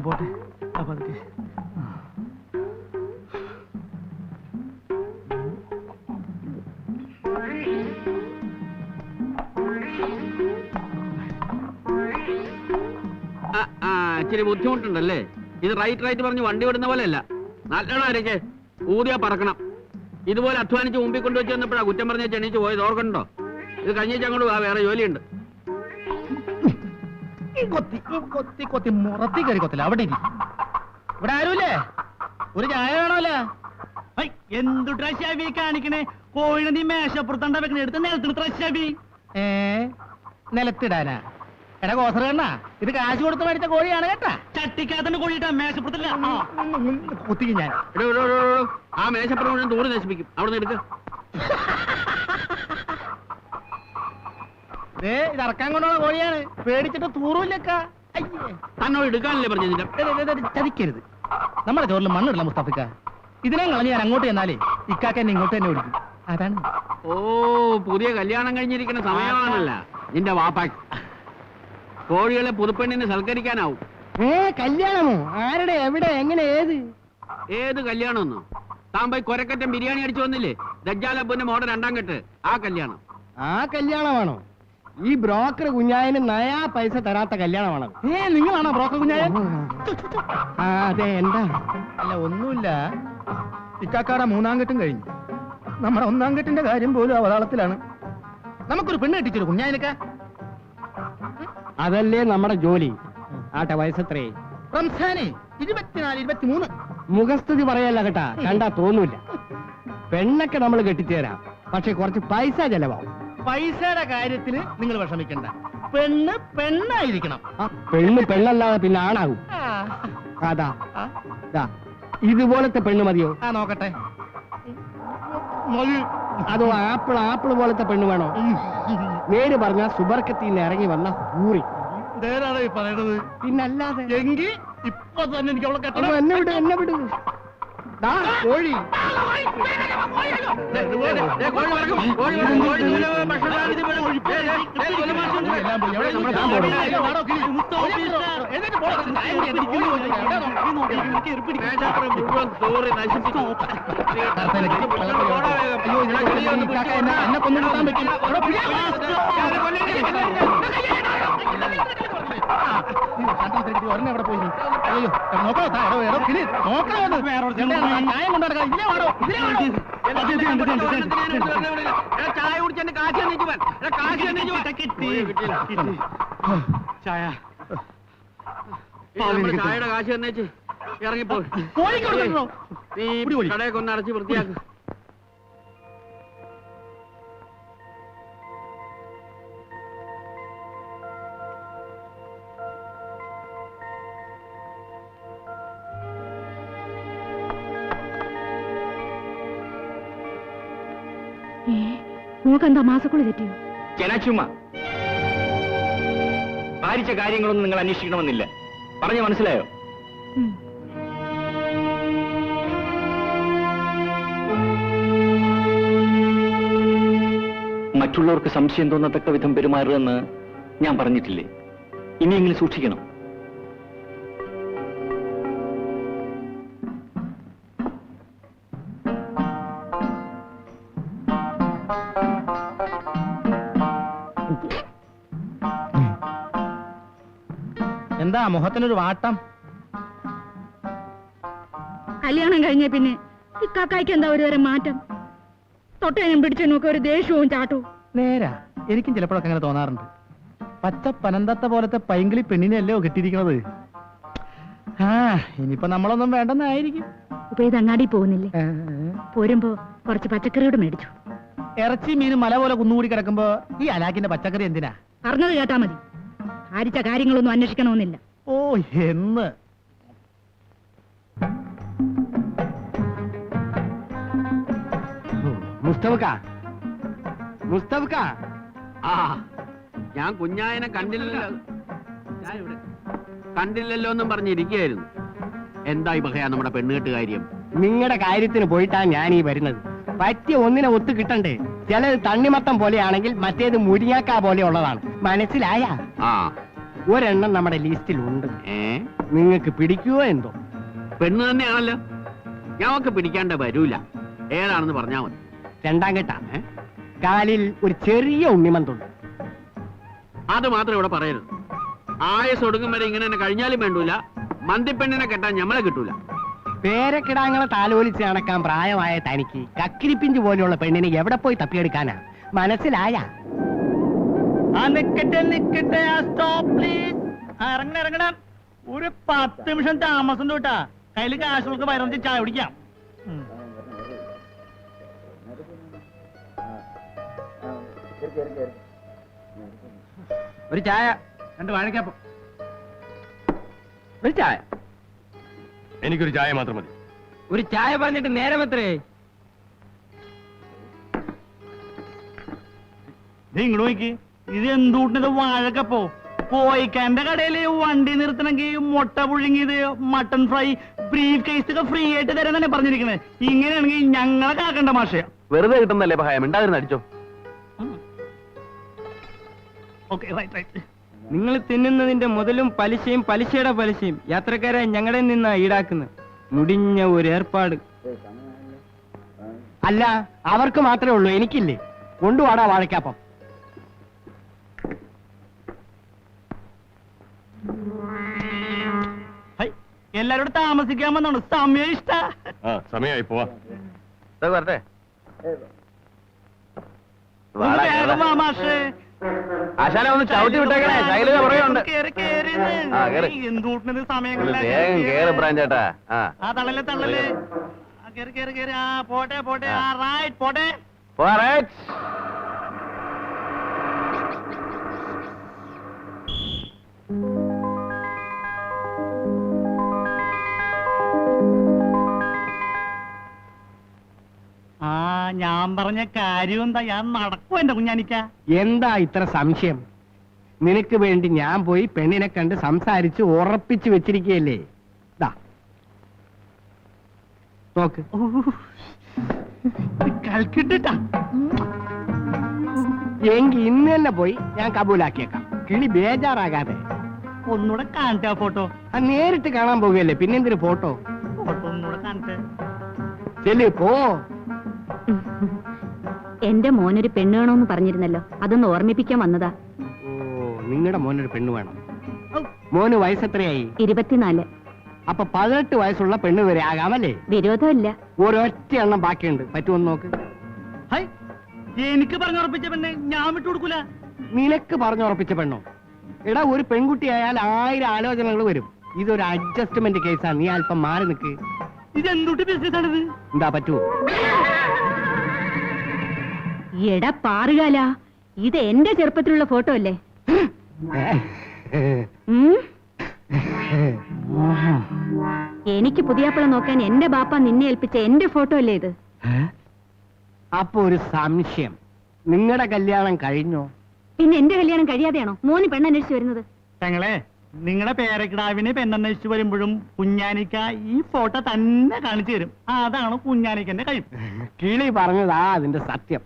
പോട്ടെ പതുക്കെ. ഇച്ചിരി ബുദ്ധിമുട്ടുണ്ടല്ലേ? ഇത് റൈറ്റ് പറഞ്ഞ് വണ്ടി വിടുന്ന പോലെയല്ല. നല്ലോണം ആരൊക്കെ ഊതിയാ പറക്കണം. ഇതുപോലെ അധ്വാനിച്ച് മുമ്പിൽ കൊണ്ടുവച്ച് വന്നപ്പോഴാ കുറ്റം പറഞ്ഞ ചെണീച്ച് പോയത്, ഓർക്കണ്ടോ? ഇത് കഴിഞ്ഞേച്ച് അങ്ങോട്ട് വേറെ ജോലിയുണ്ട്. കൊത്തി മുറത്തി കയറി കൊത്തില്ല. അവിടെ ഇവിടെ ആരുമില്ലേ? ഒരു ചായ വേണമല്ലോ. എന്തു ട്രഷാബി കാണിക്കണേ? കോഴിനെ നീ മേശപ്പുറത്തണ്ട വെക്കണ എടുത്ത് നിലത്തിട്ട് ട്രഷാബി. നിലത്തിടാനാ? എടാ കോസറണ്ണ, ഇത് കാശ് കൊടുത്ത് മേടിച്ച കോഴിയാണ് കേട്ടാ. ചട്ടിക്കകത്തന്നെ കോഴിട്ടാ, മേശപ്പുറത്തില്ല. കുത്തിക്കും ഞാൻ. ആ മേശപ്പുറം മുഴുവൻ തൂറി നശിപ്പിക്കും. അവിടെ നിന്ന് എടുക്ക. ഇത് ഇറക്കാൻ കൊണ്ടുള്ള കോഴിയാണ്. പേടിച്ചിട്ട് തൂറൂല്ലക്ക. തന്നോട് എടുക്കാനല്ലേ പറഞ്ഞില്ല? ചതിക്കരുത്. നമ്മുടെ ചോറിൽ മണ്ണിടില്ല മുസ്തഫിക്ക. ഇതിനെ കളഞ്ഞ് ഞാൻ അങ്ങോട്ട് ചെന്നാലേ ഇക്കാക്ക എന്നെ ഇങ്ങോട്ട് തന്നെ ഓടിക്കും. അതാണ്. ഓ, പുതിയ കല്യാണം കഴിഞ്ഞിരിക്കുന്ന സമയമാണല്ല നിന്റെ വാപ്പാക്ക്. കോഴികളെ പുതുപ്പെണ്ണിനെ സൽക്കരിക്കാനാവും. കല്യാണമോ? ആരുടെ, എവിടെ, എങ്ങനെ, ഏത് കല്യാണമെന്നോ? താൻ പോയി കൊരക്കറ്റം ബിരിയാണി അടിച്ചു വന്നില്ലേ? ദജ്ജാലബുന്റെ മോടെ 2ാം കെട്ട്. ആ കല്യാണം. ആ കല്യാണമാണോ? ഈ ബ്രോക്കർ കുഞ്ഞായന് നയാ പൈസ തരാത്ത കല്യാണമാണോ? നിങ്ങളാണോ ബ്രോക്കർ കുഞ്ഞായൻ? അതെ. എന്താ? അല്ല, ഒന്നുമില്ല. ഇക്കാക്കാടെ 3ാം കെട്ടും കഴിഞ്ഞു. നമ്മുടെ 1ാം കെട്ടിന്റെ കാര്യം പോലും അവതാളത്തിലാണ്. നമുക്കൊരു പെണ്ണ് കെട്ടിച്ചൊരു കുഞ്ഞായനൊക്കെ. അതല്ലേ നമ്മുടെ ജോലി. ആട്ടെ, വയസ്സത്രേ? റംസാനെ 24, 23. മുഖസ്തുതി പറയല്ല കേട്ടാ, കണ്ടാ തോന്നൂല. പെണ്ണൊക്കെ നമ്മൾ കെട്ടിച്ചേരാം, പക്ഷെ കുറച്ച് പൈസ ചെലവാവും. പൈസയുടെ കാര്യത്തിന് നിങ്ങൾ വിഷമിക്കണ്ട. പെണ്ണ് പെണ്ണായിരിക്കണം. പെണ്ണ് പെണ്ണല്ലാതെ പിന്നെ ആണാകും. അതാ ഇതുപോലത്തെ പെണ്ണ് മതിയോ? നോക്കട്ടെ. അതോ ആപ്പിൾ പോലത്തെ പെണ്ണ് വേണോ? നേര് പറഞ്ഞ സുബർക്കത്തിന്ന് ഇറങ്ങി വന്ന ഊറി. നേരാണ് ഈ പറയണത്. പിന്നല്ലാതെ. എങ്കിൽ ഇപ്പൊ തന്നെ എനിക്ക് അവളെ കെട്ടണം. എന്നെ വിട്. കോഴി എന്നെ കൊണ്ടുപോകാൻ പറ്റില്ല. ഒരെണ്ണം എവിടെ പോയി? അയ്യോ, നോക്കണോ? ന്യായം കൊണ്ടുനടക്കാം. ചായ കുടിച്ചെന്റെ കാശ് ചായയുടെ കാശ് തന്നേച്ച് ഇറങ്ങിപ്പോ. നീ കടയൊക്കെ ഒന്ന് അടച്ച് വൃത്തിയാക്ക്. നോക്കെന്താ മാസക്കുളി തെറ്റിയോ? ജനച്ചുമ ഭാരിച്ച കാര്യങ്ങളൊന്നും നിങ്ങൾ അന്വേഷിക്കണമെന്നില്ല. പറഞ്ഞു മനസ്സിലായോ? മറ്റുള്ളവർക്ക് സംശയം തോന്നത്തക്ക വിധം പെരുമാറുമെന്ന് ഞാൻ പറഞ്ഞിട്ടില്ലേ? ഇനിയെങ്കിലും സൂക്ഷിക്കണം. എന്താ മുഖത്തിനൊരു വാട്ടം? കല്യാണം കഴിഞ്ഞ പിന്നെ ഇക്കാക്കായ്ക്ക് എന്താ ഒരു മാറ്റം? തൊട്ടേനും പിടിച്ചതിനൊക്കെ ഒരു ദേഷ്യവും ചാട്ടവും. നേരാ, എനിക്കും ചിലപ്പോഴൊക്കെ അങ്ങനെ തോന്നാറുണ്ട്. പച്ച പനന്തത്ത പോലത്തെ പൈങ്കിളി പെണ്ണിനെയല്ലോ കിട്ടിയിരിക്കുന്നത്. ഇനിയിപ്പോ നമ്മളൊന്നും വേണ്ടെന്നായിരിക്കും. ഇപ്പൊ ഇത് അങ്ങാടി പോകുന്നില്ലേ? പോരുമ്പോ കുറച്ച് പച്ചക്കറിയോട് മേടിച്ചു. ഇറച്ചി മീനും മല പോലെ കുന്നുകൂടി കിടക്കുമ്പോ ഈ അലാക്കിന്റെ പച്ചക്കറി എന്തിനാ? പറഞ്ഞത് കേട്ടാ മതി. ഭാരിച്ച കാര്യങ്ങളൊന്നും അന്വേഷിക്കണമെന്നില്ല. ഓ, എന്ന് മുസ്തഫക്ക. ഞാൻ കുഞ്ഞായനെ കണ്ടില്ലല്ലോ എന്നും പറഞ്ഞിരിക്കുകയായിരുന്നു. എന്തായി പറയാ നമ്മുടെ പെണ്ണുകെട്ട് കാര്യം? നിങ്ങളുടെ കാര്യത്തിന് പോയിട്ടാ ഞാൻ ഈ വരുന്നത്. പറ്റിയ ഒന്നിനെ ഒത്തു കിട്ടണ്ടേ? ചിലത് തണ്ണിമത്തം പോലെയാണെങ്കിൽ മറ്റേത് മുരിങ്ങാക്ക പോലെ ഉള്ളതാണ്. മനസ്സിലായ? ഒരെണ്ണം നമ്മുടെ ലിസ്റ്റിലുണ്ട്. നിങ്ങൾക്ക് പിടിക്കുവോ എന്തോ? പെണ്ണ് തന്നെയാണല്ലോ. ഞങ്ങൾക്ക് പിടിക്കാണ്ട വരൂല. ഏതാണെന്ന് പറഞ്ഞാ മതി. രണ്ടാം കെട്ട കാലിൽ ഒരു ചെറിയ ഉണ്ണിമന്തുണ്ട്. അത് മാത്രം ഇവിടെ പറയരുത്. ആയസ് ഒടുങ്ങും വരെ ഇങ്ങനെ തന്നെ കഴിഞ്ഞാലും വേണ്ടൂല. മന്തിപ്പെണ്ണിനെ കെട്ടാൻ ഞമ്മളെ കിട്ടൂല. പേരക്കിടാങ്ങളെ താലോലിച്ച് നടക്കാൻ പ്രായമായ തനിക്ക് കക്കിരിപ്പിഞ്ച് പോലെയുള്ള പെണ്ണിനെ എവിടെ പോയി തപ്പിയെടുക്കാനാ? മനസ്സിലായ? നിക്കട്ടെ സ്റ്റോപ്പ് പ്ലീസ്. ഇറങ്ങണം. ഒരു 10 നിമിഷം താമസം തൊട്ടാ കയ്യില് കാശുകൾക്ക് വയറൊന്ന് ചായ കുടിക്കാം. ഒരു ചായ, 2 വാഴക്കപ്പം. ഒരു ചായ. എനിക്കൊരു ചായ മാത്രം മതി. ഒരു ചായ പറഞ്ഞിട്ട് നേരം എത്രേ? ഇങ്ങോട്ട് നോക്കി. ഇത് എന്തുകൂട്ടത് വാഴക്കപ്പോ? കോയിക്കാന്റെ കടയില് വണ്ടി നിർത്തണമെങ്കിൽ മുട്ട പുഴുങ്ങിയത്, മട്ടൺ ഫ്രൈ, ബ്രീഫ് കേസ് ഒക്കെ ഫ്രീ ആയിട്ട് തരാൻ തന്നെ പറഞ്ഞിരിക്കണേ. ഇങ്ങനെയാണെങ്കിൽ ഞങ്ങളെ കാക്കണ്ട മാഷയ. വെറുതെ കിട്ടുന്നല്ലേ ഭയം. ഉണ്ടായിരുന്നു അടിച്ചോ. Okay, right. നിങ്ങൾ തിന്നുന്നതിന്റെ മുതലും പലിശയും പലിശയുടെ പലിശയും യാത്രക്കാരെ ഞങ്ങളുടെ നിന്നാ ഈടാക്കുന്നത്. മുടിഞ്ഞ ഒരു ഏർപ്പാട്. അല്ല, അവർക്ക് മാത്രമേ ഉള്ളൂ, എനിക്കില്ലേ? കൊണ്ടുപോടാ വാഴക്കാപ്പം. എല്ലാരോടും താമസിക്കാൻ വന്നാണ്. സമയം ഇഷ്ട. സമയമായി പോവാ. വരട്ടെ. വേഗം വാ മാഷേ. ആശാനെ ഒന്ന് ചവിട്ടി വിട്ടേക്കണേ. ശൈലജ പുറകെയുണ്ട്. എന്തുകൂട്ടത് സമയങ്ങളിൽ വേഗം കേറ് ബ്രാഞ്ചേട്ടാ. ആ തള്ളല്. കേറി. ആ പോട്ടെ. ആ റൈറ്റ് പോട്ടെ. ഞാൻ പറഞ്ഞ കാര്യം എന്താ? ഞാൻ നടക്കും എന്റെ കുഞ്ഞാനിക്ക. എന്താ ഇത്ര സംശയം? നിനക്ക് വേണ്ടി ഞാൻ പോയി പെണ്ണിനെ കണ്ട് സംസാരിച്ച് ഉറപ്പിച്ചു വെച്ചിരിക്കുകയല്ലേ. നോക്ക്. കൽക്കിട്ടാ എങ്കി ഇന്ന് തന്നെ പോയി ഞാൻ കബൂലാക്കിയേക്കാം. കിളി ബേജാറാകാതെ. ഒന്നുകൂടെ കാണട്ടെ ആ ഫോട്ടോ. നേരിട്ട് കാണാൻ പോകുകയല്ലേ, പിന്നെന്തൊരു ഫോട്ടോ? ഫോട്ടോ ഒന്നുകൂടെ കാണട്ടെ. ചെല്ലു പോ. എന്റെ മോനൊരു പെണ്ണ് വേണോന്ന് പറഞ്ഞിരുന്നല്ലോ, അതൊന്ന് ഓർമ്മിപ്പിക്കാൻ വന്നതാ. ഓ, നിങ്ങളുടെ മോനൊരു പെണ്ണ് വേണം. മോന് വയസ്സെത്രയായി? 24. അപ്പൊ 18 വയസ്സുള്ള പെണ്ണ് വരെ ആകാമല്ലേ? വിരോധമില്ല. ഒരൊറ്റ എണ്ണം ബാക്കിയുണ്ട്. പറ്റുമെന്ന് നോക്ക്. എനിക്ക് പറഞ്ഞുറപ്പിച്ച പെണ്ണ് ഞാൻ വിട്ടുകൊടുക്കൂല. നിനക്ക് പറഞ്ഞുറപ്പിച്ച പെണ്ണോ? എടാ, ഒരു പെൺകുട്ടിയായാൽ 1000 ആലോചനകൾ വരും. ഇതൊരു അഡ്ജസ്റ്റ്മെന്റ് കേസാ. നീ അല്പം മാറി നിൽക്ക്. ഇതെന്തുട്ട് ബിസിനസ് ആണിത്? എന്താ പറ്റുമോ? എടാ പാറുകാല, ഇത് എന്റെ ചെറുപ്പത്തിലുള്ള ഫോട്ടോ അല്ലേ? എനിക്ക് പുതിയാപ്പിള നോക്കാൻ എന്റെ ബാപ്പ നിന്നെ ഏൽപ്പിച്ച എന്റെ ഫോട്ടോ അല്ലേ ഇത്? അപ്പൊ ഒരു സംശയം, നിങ്ങളുടെ കല്യാണം കഴിഞ്ഞോ? പിന്നെ എന്റെ കല്യാണം കഴിയാതെയാണോ മോന് പെണ്ണന്വേഷിച്ചു വരുന്നത്? ഞങ്ങളെ നിങ്ങളുടെ പേരക്കിടാവിനെ പെണ്ണന്വേഷിച്ചു വരുമ്പോഴും കുഞ്ഞാനിക്ക ഈ ഫോട്ടോ തന്നെ കാണിച്ചു തരും. അതാണ് കുഞ്ഞാനിക്കന്റെ കഴിവ്. കിളി പറഞ്ഞതാ അതിന്റെ സത്യം.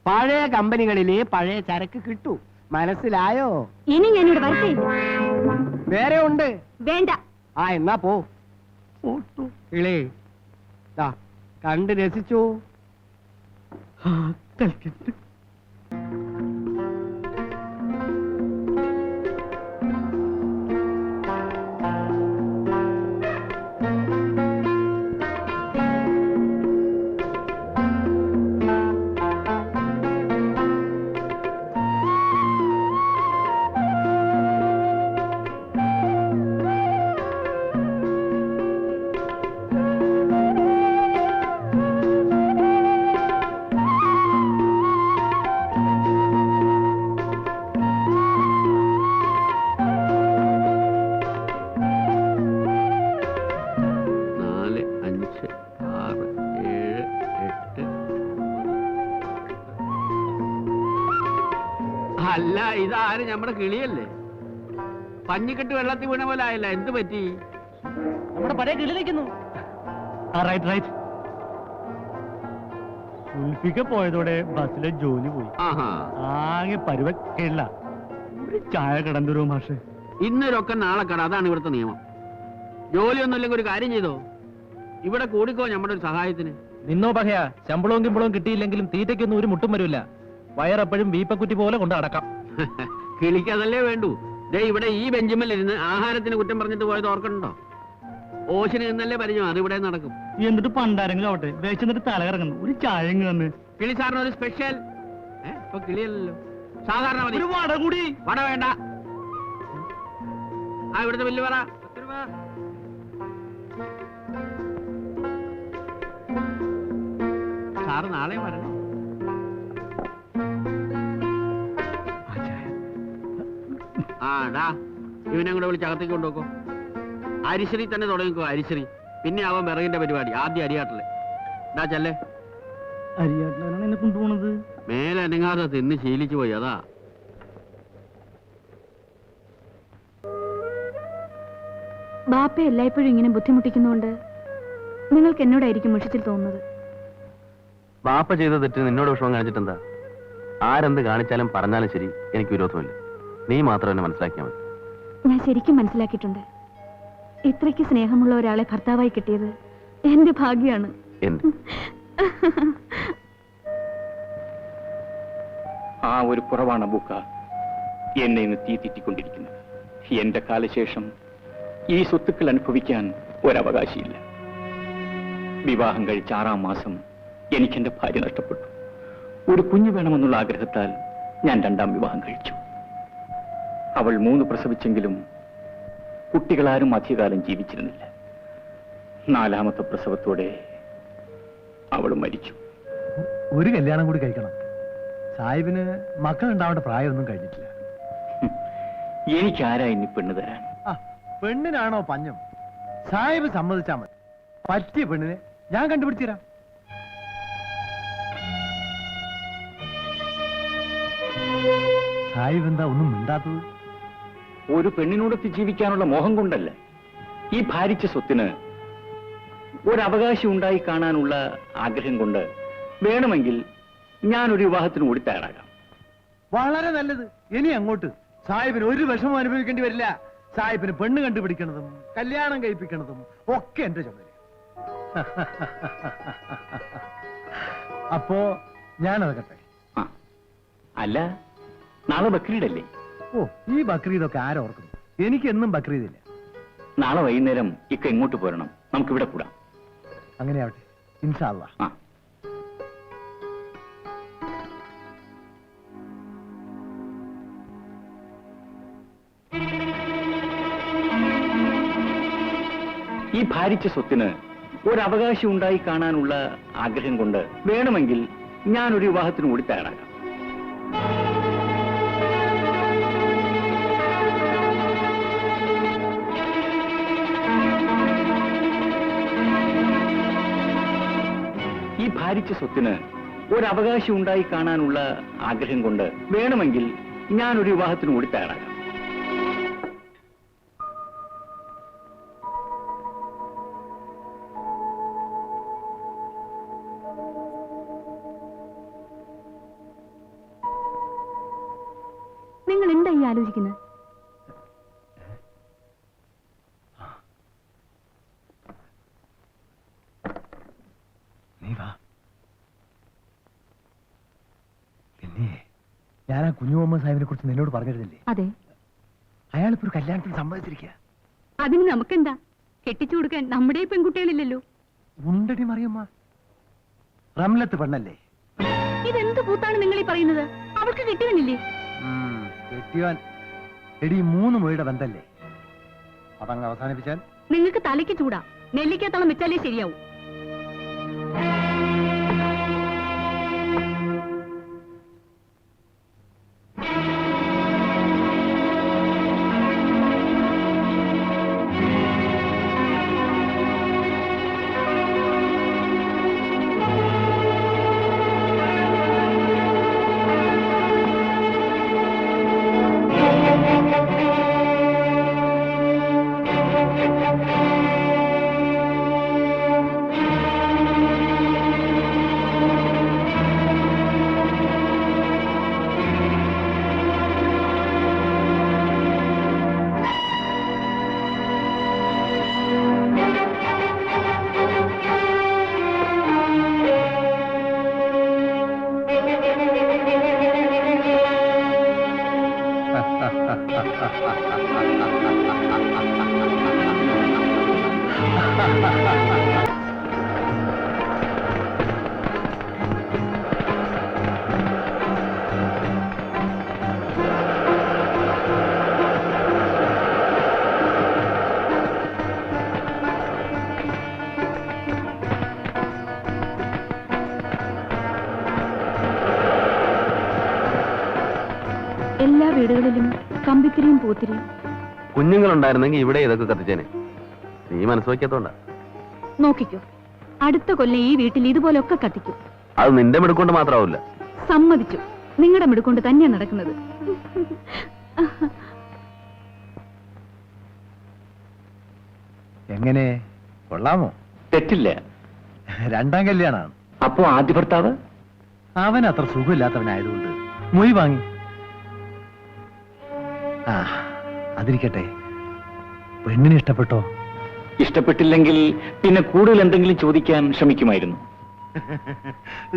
പഴയ കമ്പനികളിലെ പഴയ ചരക്ക് കിട്ടൂ. മനസ്സിലായോ? ഇനി ഞാനിവിടെ വരട്ടെ? വേറെ ഉണ്ട്. വേണ്ട. എന്നാ പോ. ഫോട്ടോ കിളി കണ്ട് രസിച്ചോ? കൽക്കിട്ട്. അല്ല, ഇതാര്? നമ്മുടെ കിളിയല്ലേ? പഞ്ഞിക്കെട്ട് വെള്ളത്തിൽ വീണ പോലെ ആയല്ല. എന്ത് പറ്റി? നമ്മുടെ പഴയ കിളി നിൽക്കുന്നു. റൈറ്റ്. സുൽഫിക്ക പോയതോടെ ബസ്സിലെ ജോലി പോയി. ആകെ പരുവ കേളില്ല. ഒരു ചായ കടന്നു മാഷെ. ഇന്നൊരൊക്കെ നാളെ കട, അതാണ് ഇവിടുത്തെ നിയമം. ജോലിയൊന്നും ഇല്ലെങ്കിൽ ഒരു കാര്യം ചെയ്തോ, ഇവിടെ കൂടിക്കോ നമ്മുടെ ഒരു സഹായത്തിന്. നിന്നോ പകയാ, ശമ്പളവും കിമ്പളവും കിട്ടിയില്ലെങ്കിലും തീറ്റയ്ക്കൊന്നും ഒരു മുട്ടും വരില്ല. വയറെപ്പോഴും വീപ്പക്കുറ്റി പോലെ കൊണ്ട് അടക്കാം. കിളിക്കതല്ലേ വേണ്ടൂ. ദേ ഇവിടെ ഈ ബെഞ്ചുമല്ലിരുന്ന് ആഹാരത്തിന് കുറ്റം പറഞ്ഞിട്ട് പോയത് ഓർക്കണ്ടോ? ഓശിന് നിന്നല്ലേ പരിചയം, അത് ഇവിടെ നടക്കും. എന്നിട്ട് പണ്ടാരെങ്കിലും ആവട്ടെ, വേച്ചിട്ട് തല കറങ്ങുന്നു. ഒരു ചായങ്ങ് തന്ന്. കിളി സാറിന് ഒരു സ്പെഷ്യൽ. ഇപ്പൊ കിളിയല്ലല്ലോ, സാധാരണ മതി. ഒരു വട കൂടി. വട വേണ്ട. ആ ഇവിടുത്തെ ബില്ല് പറ. 10 രൂപ. സാറ് നാളെ വരണം. ആ ഡാ, ഇവനെ കൂടെ വിളിച്ച് അകത്തേക്ക് കൊണ്ടുപോക്കോ. അരിശ്രീ തന്നെ തുടങ്ങിക്കോ, അരിശ്രീ. പിന്നെ അവൻ വിറകിന്റെ പരിപാടി, ആദ്യം അരിയാട്ടല്. ഡാ ചെല്ലേ. അരിയാട്ടിലാണ് എന്നെ കൊണ്ടുപോണത്. മേലെ അനങ്ങാതെ തിന്ന് ശീലിച്ചു പോയി, അതാ. ബാപ്പ എല്ലായ്പ്പോഴും ഇങ്ങനെ ബുദ്ധിമുട്ടിക്കുന്നോണ്ട് നിങ്ങൾക്ക് എന്നോടായിരിക്കും മുഷിച്ചിൽ തോന്നുന്നത്. ബാപ്പ ചെയ്ത തെറ്റ് നിന്നോട് വിഷമം കാണിച്ചിട്ടെന്താ? ആരെന്ത് കാണിച്ചാലും പറഞ്ഞാലും ശരി, എനിക്ക് വിരോധമില്ല. നീ മാത്രം എന്നെ മനസ്സിലാക്കിയാൽ മതി. ഞാൻ ശരിക്കും മനസ്സിലാക്കിയിട്ടുണ്ട്. ഇത്രയ്ക്ക് സ്നേഹമുള്ള ഒരാളെ ഭർത്താവായി കിട്ടിയത് എന്റെ ഭാഗ്യാണ്. ആ ഒരു കുറവാണ് ബുക്ക എന്നെ ഇന്ന് തീറ്റിക്കൊണ്ടിരിക്കുന്നത്. എന്റെ കാലശേഷം ഈ സ്വത്തുക്കൾ അനുഭവിക്കാൻ ഒരവകാശിയില്ല. വിവാഹം കഴിച്ച 6-ാം മാസം എനിക്കെന്റെ ഭാര്യ നഷ്ടപ്പെട്ടു. ഒരു കുഞ്ഞു വേണമെന്നുള്ള ആഗ്രഹത്താൽ ഞാൻ 2ാം വിവാഹം കഴിച്ചു. അവൾ 3 പ്രസവിച്ചെങ്കിലും കുട്ടികളാരും അധികകാലം ജീവിച്ചിരുന്നില്ല. 4ാമത്തെ പ്രസവത്തോടെ അവൾ മരിച്ചു. ഒരു കല്യാണം കൂടി കഴിക്കണം. സാഹിബിന് മക്കൾ ഉണ്ടാവേണ്ട പ്രായമൊന്നും കഴിഞ്ഞിട്ടില്ല. എനിക്കാരാ ഇനി പെണ്ണ് തരാൻ? പെണ്ണിനാണോ പഞ്ഞം? സാഹിബ് സമ്മതിച്ചാ മതി. പറ്റിയ പെണ്ണിനെ ഞാൻ കണ്ടുപിടിച്ചുതരാം. സാഹിബ് എന്താ ഒന്നും മിണ്ടാത്തത്? ഒരു പെണ്ണിനോടൊത്ത് ജീവിക്കാനുള്ള മോഹം കൊണ്ടല്ല, ഈ ഭാരിച്ച സ്വത്തിന് ഒരവകാശം ഉണ്ടായി കാണാനുള്ള ആഗ്രഹം കൊണ്ട് വേണമെങ്കിൽ ഞാനൊരു വിവാഹത്തിന് കൂടി തയ്യാറാകാം. വളരെ നല്ലത്. ഇനി അങ്ങോട്ട് സാഹിബിന് ഒരു വിഷമം അനുഭവിക്കേണ്ടി വരില്ല. സാഹിബിന് പെണ്ണ് കണ്ടുപിടിക്കണതും കല്യാണം കഴിപ്പിക്കണതും ഒക്കെ എന്റെ ചുമതല. അപ്പോ ഞാനതകട്ടെ. അല്ല, നാളെ ബക്രീദല്ലേ? ഓ, ഈ ബക്രീദൊക്കെ ആരോർക്കുന്നു? എനിക്കെന്നും ബക്രീദില്ല. നാളെ വൈകുന്നേരം ഇക്ക ഇങ്ങോട്ട് പോരണം, നമുക്കിവിടെ കൂടാം. അങ്ങനെയാവട്ടെ, ഇൻഷാ അല്ലാഹ്. ഈ ഭാരിച്ച സ്വത്തിന് ഒരവകാശം ഉണ്ടായി കാണാനുള്ള ആഗ്രഹം കൊണ്ട് വേണമെങ്കിൽ ഞാനൊരു വിവാഹത്തിന് കൂടി തയ്യാറാകാം. ഈ ഭാരിച്ച സ്വത്തിന് ഒരവകാശം ഉണ്ടായി കാണാനുള്ള ആഗ്രഹം കൊണ്ട് വേണമെങ്കിൽ ഞാനൊരു വിവാഹത്തിന് കൂടി തയ്യാറാകാം. നിങ്ങൾ എന്താ ഈ ആലോചിക്കുന്നത്? നീ വാ. പിന്നെ ഞാൻ ആ കുഞ്ഞു മുഹമ്മദ് സാഹിബിനെ കുറിച്ച് നിന്നോട് പറഞ്ഞിരുന്നില്ലേ? അതെ. അയാളിപ്പോ ഒരു കല്യാണത്തിന് സമ്മതിച്ചിരിക്കുക. അതിന് നമുക്കെന്താ? കെട്ടിച്ചു കൊടുക്കാൻ നമ്മുടെ പെൺകുട്ടികളില്ലല്ലോ. ഉണ്ടടി മറിയമ്മ, റംലത്ത് പെണ്ണല്ലേ? ഇതെന്ത് കൂത്താണ് നിങ്ങൾ ഈ പറയുന്നത്? അവൾക്ക് കിട്ടുന്നില്ലേ? കെട്ടിയോൻ എടി 3 മൊഴിയുടെ ബന്ധല്ലേ? അതങ്ങ് അവസാനിപ്പിച്ചാൽ നിങ്ങൾക്ക് തലയ്ക്ക് ചൂടാ. നെല്ലിക്കത്തോളം വെച്ചാലേ ശരിയാവും. വീടുകളിലും കമ്പിത്തിരിയും പൂത്തിരിയും. കുഞ്ഞുങ്ങളുണ്ടായിരുന്നെങ്കിൽ ഇവിടെ ഇതൊക്കെ കത്തിച്ചേനെ. നീ മനസ്സ് വയ്ക്കാത്തോണ്ടാ. നോക്കിക്കോ, അടുത്ത കൊല്ലം ഈ വീട്ടിൽ ഇതുപോലൊക്കെ കത്തിക്കും. അത് നിന്റെ മിടുക്കൊണ്ട് മാത്രമാവില്ല. സമ്മതിച്ചു, നിങ്ങളുടെ മിടുക്കൊണ്ട് തന്നെയാ നടക്കുന്നത്. എങ്ങനെ, കൊള്ളാമോ? തെറ്റില്ല. രണ്ടാം കല്യാണാണ്. അപ്പോ ആദ്യ ഭർത്താവ് അവൻ അത്ര സുഖമില്ലാത്തവനായതുകൊണ്ട് മൊയ് വാങ്ങി. ആ, അതിരിക്കട്ടെ, പെണ്ണിനെ ഇഷ്ടപ്പെട്ടോ? ഇഷ്ടപ്പെട്ടില്ലെങ്കിൽ പിന്നെ കൂടുതൽ എന്തെങ്കിലും ചോദിക്കാൻ ശ്രമിക്കുമായിരുന്നു.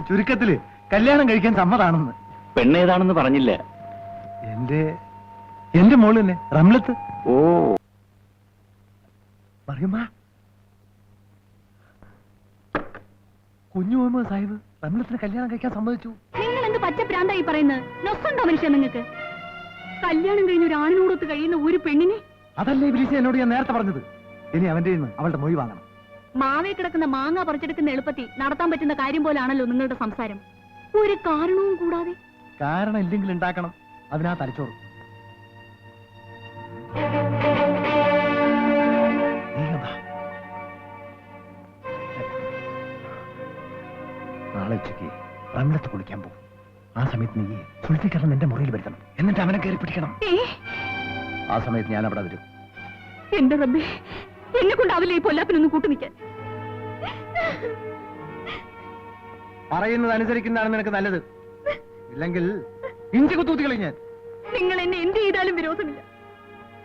ചുരുക്കത്തില് കല്യാണം കഴിക്കാൻ സമ്മതാണെന്ന്. പെണ്ണേതാണെന്ന് പറഞ്ഞില്ല. എന്റെ മോള് തന്നെ, റംലത്ത്. ഓ, പറയുമാ, കുഞ്ഞു മുഹമ്മദ് സാഹിബ് റംലത്തിന് കല്യാണം കഴിക്കാൻ സമ്മതിച്ചു. നിങ്ങൾ എന്ത് പച്ചപ്രാന്തായി പറയുന്നത്? നൊസ്സുണ്ടോ മനുഷ്യ നിങ്ങൾക്ക്? കല്യാണം കഴിഞ്ഞ ഒരു ആണിനോടൊത്ത് കഴിയുന്ന ഒരു പെണ്ണിനെ? അതല്ലേ ഇബ്ലീസ് എന്നോട് ഞാൻ നേരത്തെ പറഞ്ഞത്. ഇനി അവന്റെ അവളുടെ മൊഴി വാങ്ങണം. മാവേ കിടക്കുന്ന മാങ്ങ പറിച്ചെടുക്കുന്ന എളുപ്പത്തിൽ നടത്താൻ പറ്റുന്ന കാര്യം പോലാണല്ലോ നിങ്ങളുടെ സംസാരം. ഒരു കാരണവും കൂടാതെ. കാരണം ഇല്ലെങ്കിൽ ഉണ്ടാക്കണം, അതിനാ തലച്ചോറ്. നാളെ ഉച്ചയ്ക്ക് റംലത്ത് കുളിക്കാൻ പോകും. ആ സമയത്ത് നീ സുൽഫിക്കറിന് എന്റെ മുറിയിൽ വരുത്തണം, എന്നിട്ട് അവനെ കയറി പിടിക്കണം. ആ സമയത്ത് ഞാൻ അവിടെ വരും. എന്റെ റബ്ബേ, എന്നെ കൊണ്ടാവില്ല ഈ പൊല്ലാപ്പിനൊന്നും കൂട്ടുനിൽക്കാൻ. പറയുന്നത് അനുസരിക്കുന്നതാണ് നിനക്ക് നല്ലത്. ഇല്ലെങ്കിൽ ഇഞ്ചി കുത്തൂത്തി കളിഞ്ഞാൻ. നിങ്ങൾ എന്നെ എന്ത് ചെയ്താലും വിരോധമില്ല.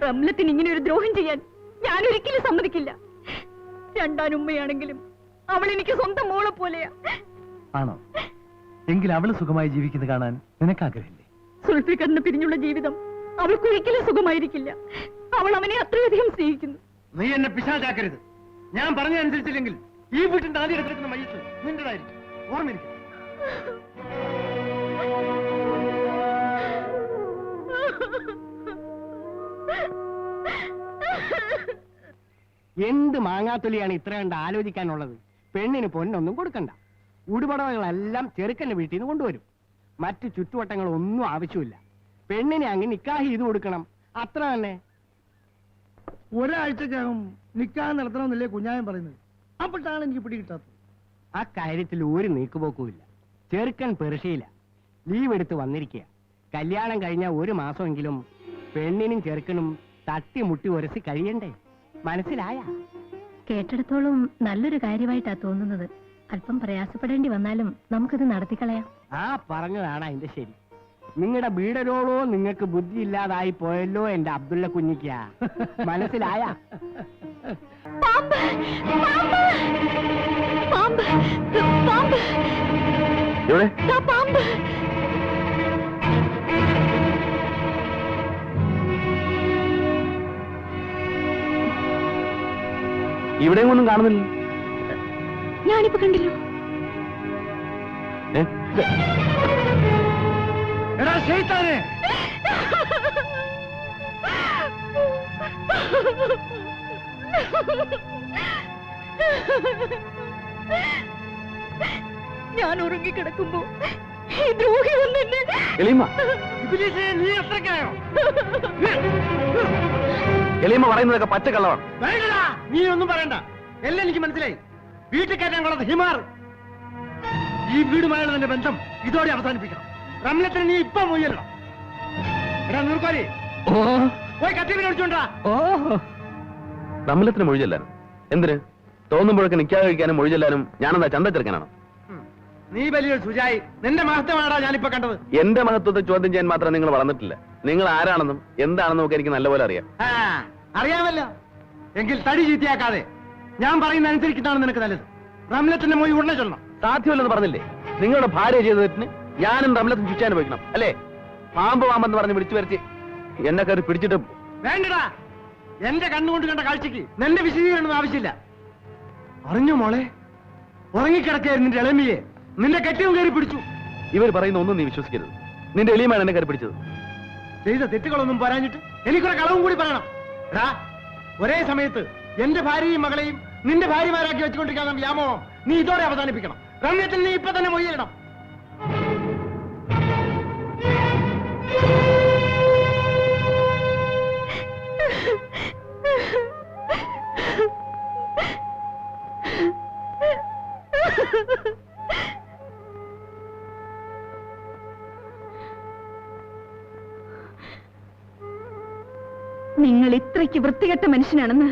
റംലത്തിന് ഇങ്ങനെ ഒരു ദ്രോഹം ചെയ്യാൻ ഞാൻ ഒരിക്കലും സമ്മതിക്കില്ല. രണ്ടാനുമ്മയാണെങ്കിലും അവൾ എനിക്ക് സ്വന്തം മോളെ പോലെയാ. ആണോ? എങ്കിൽ അവള് സുഖമായി ജീവിക്കുന്നത് കാണാൻ നിനക്ക് ആഗ്രഹമില്ലേ? സുൽഫിക്കറിന് പിരിഞ്ഞുള്ള ജീവിതം അവൾക്ക് ഒരിക്കലും സുഖമായിരിക്കില്ല. അവൾ അവനെ അത്രയധികം സ്നേഹിക്കുന്നു. നീ എന്നെ പിശാചാക്കരുത്. ഞാൻ പറഞ്ഞതനുസരിച്ചില്ലെങ്കിൽ ഈ വീട്ടിന്റെ ആദ്യം എടുത്തിരിക്കുന്ന മയ്യത്ത് നിന്റേതായിരിക്കും. ഓർമ്മിരിക്കും. എന്ത് മാങ്ങാത്തൊലിയാണ് ഇത്ര കണ്ട് ആലോചിക്കാനുള്ളത്? പെണ്ണിന് പൊന്നൊന്നും കൊടുക്കണ്ട. ഉടുപടവകളെല്ലാം ചെറുക്കന്റെ വീട്ടിൽ നിന്ന് കൊണ്ടുവരും. മറ്റു ചുറ്റുവട്ടങ്ങളൊന്നും ആവശ്യമില്ല. പെണ്ണിനെ അങ്ങ് നിക്കാഹ് ചെയ്ത് കൊടുക്കണം, അത്ര തന്നെ. ഒരാഴ്ചക്കകം നിക്കാഹ് നടത്തണമെന്നല്ലേ കുഞ്ഞായൻ പറയുന്നത്. അപ്പോഴാണ് എനിക്ക് പിടികിട്ടാത്തത്. ആ കാര്യത്തിൽ ഒരു നീക്കുപോക്കുമില്ല. ചെറുക്കൻ പെർഷ്യയില്ല, ലീവ് എടുത്ത് വന്നിരിക്കുക. കല്യാണം കഴിഞ്ഞ ഒരു മാസമെങ്കിലും പെണ്ണിനും ചെറുക്കനും തട്ടിമുട്ടി ഉരസി കഴിയണ്ടേ? മനസ്സിലായ? കേട്ടിടത്തോളം നല്ലൊരു കാര്യമായിട്ടാ തോന്നുന്നത്. അല്പം പ്രയാസപ്പെടേണ്ടി വന്നാലും നമുക്കിത് നടത്തിക്കളയാം. ആ പറഞ്ഞതാണ് അതിന്റെ ശരി. നിങ്ങളുടെ ബീഡരോളോ നിങ്ങൾക്ക് ബുദ്ധി ഇല്ലാതായി പോയല്ലോ എന്റെ അബ്ദുള്ള കുഞ്ഞിക്ക. മനസ്സിലായ? പാമ്പ്! പാമ്പ്! പാമ്പ്! പാമ്പ്! ദാ പാമ്പ്! ഇവിടെയും ഒന്നും കാണുന്നില്ല. ഞാനിപ്പോ കണ്ടില്ലോ. എടാ ശൈത്താനെ! ഞാൻ ഉറങ്ങിക്കിടക്കുമ്പോ ഈ ദ്രോഹി വന്നെന്നെ. ഇബ്ലീസേ, നീ അത്രയ്ക്കായോ? എളിയമ്മ പറയുന്നതൊക്കെ പച്ചക്കള്ളമാണ്. വേണ്ടടാ, നീ ഒന്നും പറയണ്ട. എല്ലാം എനിക്ക് മനസ്സിലായി. വീട്ടിൽ കയറ്റാൻ കൊള്ളത് ഹിമാർ. ഈ വീടുമായുള്ള നിന്റെ ബന്ധം ഇതോടെ അവസാനിപ്പിക്കണം. റംലത്തിന് നീ ഇപ്പൊ മൊയ്യല്ലോ. എടാ നൂർക്കോലി, പോയി കത്തിനെ വിളിച്ചോണ്ടാ. റംലത്തിന് മൊഴി ചെല്ലാനും എന്തിന്? തോന്നുമ്പോഴൊക്കെ നിക്കാതെ കഴിക്കാനും മൊഴി ചെല്ലാനും ഞാനെന്താ ചന്ത ചെറുക്കാനാണോ? നീ വലിയൊരു സുജായി. നിന്റെ മഹത്വമാണാ ഞാനിപ്പോ കണ്ടത്. എന്റെ മഹത്വത്തെ ചോദ്യം ചെയ്യാൻ മാത്രം നിങ്ങൾ വളർന്നിട്ടില്ല. നിങ്ങൾ ആരാണെന്നും എന്താണെന്നും ഒക്കെ എനിക്ക് നല്ലപോലെ അറിയാം. അറിയാമല്ലോ. എങ്കിൽ തടി ചീത്തയാക്കാതെ ഞാൻ പറയുന്ന അനുസരിക്കുന്നതാണ് നിനക്ക് നല്ലത്. റംലത്തിന്റെ മൊഴി ഉടനെ ചൊല്ലണം. സാധ്യമല്ലെന്ന് പറഞ്ഞില്ലേ? നിങ്ങളുടെ ഭാര്യ ചെയ്ത തെറ്റിന് ഞാനും റംലത്തും ശിക്ഷ അനുഭവിക്കണം അല്ലേ? പാമ്പെന്ന് പറഞ്ഞ് വിളിച്ചു വരച്ച് എന്നെ കയറി പിടിച്ചിട്ട്. വേണ്ടടാ, എന്റെ കണ്ണുകൊണ്ട് കണ്ട കാഴ്ചക്ക് നിന്റെ വിശദീകരണം ആവശ്യമില്ല. അറിഞ്ഞു മോളെ, ഉറങ്ങിക്കിടക്കായിരുന്നു നിന്റെ ഇളമിയെ നിന്റെ കെട്ടിയും കയറി പിടിച്ചു. ഇവർ പറയുന്ന ഒന്നും നീ വിശ്വസിക്കരുത്. നിന്റെ എളിയമാണ് എന്നെ കയറി പിടിച്ചത്. ചെയ്ത തെറ്റുകളൊന്നും പോരാഞ്ഞിട്ട് എനിക്കൊരു കളവും കൂടി പറയണം. എടാ, ഒരേ സമയത്ത് എന്റെ ഭാര്യയും മകളെയും നിന്റെ ഭാര്യമാരാക്കി വെച്ചുകൊണ്ടിരിക്കുന്ന വ്യാമോഹം നീ ഇതോടെ അവസാനിപ്പിക്കണം. റംലത്തിൽ നീ ഇപ്പൊ തന്നെ മൊയ്യിടണം. നിങ്ങൾ ഇത്രയ്ക്ക് വൃത്തികെട്ട മനുഷ്യനാണെന്ന്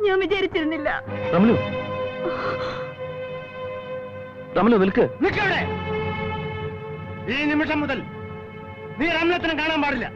ഞാൻ വിചാരിച്ചിരുന്നില്ല. റമലു, റമലു നിൽക്ക്. നിൽക്കവിടെ. ഈ നിമിഷം മുതൽ നീ റംലത്തിനെ കാണാൻ പാടില്ല.